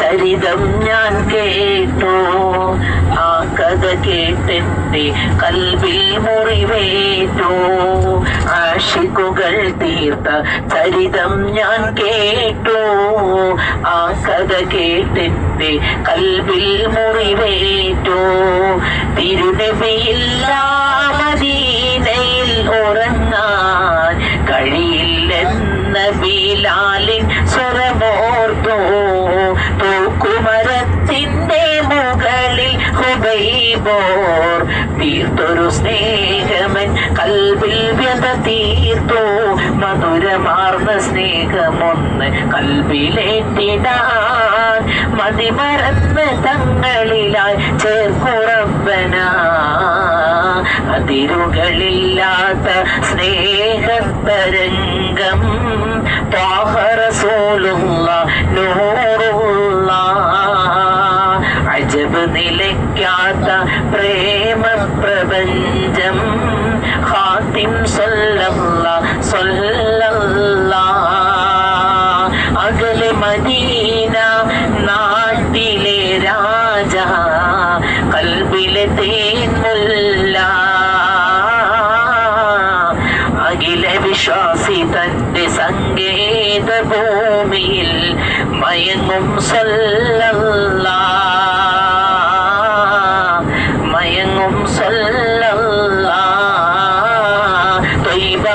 ചരിതം ഞാൻ കേട്ടു. ആ കഥ കേട്ടെന്റെ കൽവിൽ മുറിവേറ്റു. ആശിക്കുകൾ തീർത്ത ചരിതം ഞാൻ കേട്ടു. ആ കഥ കേട്ടെന്റെ കൽവിൽ മുറിവേറ്റു. തിരുനബിയില്ല മദീനയിൽ ഉറങ്ങാൻ കഴിയില്ലെന്ന ബിലാലിൻ സ്വരമോർത്തു. തൂക്കുമരത്തിന്റെ മുകളിൽ ഹുബൈബോർ തീർത്തൊരു സ്നേഹമൻ കൽവിൽ വ്യത തീർത്തു. മധുരമാർന്ന സ്നേഹമൊന്ന് കൽവിലേറ്റിടാൻ മതിമറന്ന് തങ്ങളിലായി ചേർക്കുറപ്പന. അതിരുകളില്ലാത്ത സ്നേഹതരംഗം ത്വാഹ റസൂലുള്ളാഹ് നൂറുള്ളാഹ്. അജബ് നിലയ്ക്കാത്ത പ്രേമ പ്രപഞ്ചം ഖാതിം സ്വല്ലല്ലാഹ് സ്വല്ലല്ലാഹ്. അകലെ മദീന നാട്ടിലെ രാജ കൽബിലെ തേൻമുല്ല. അഖില വിശ്വാസി തന്റെ സങ്കേത ഭൂമിയിൽ മയങ്ങും സ്വല്ലല്ലാഹ് മയങ്ങും സ്വല്ലല്ലാഹ്. ത്വയ്ബ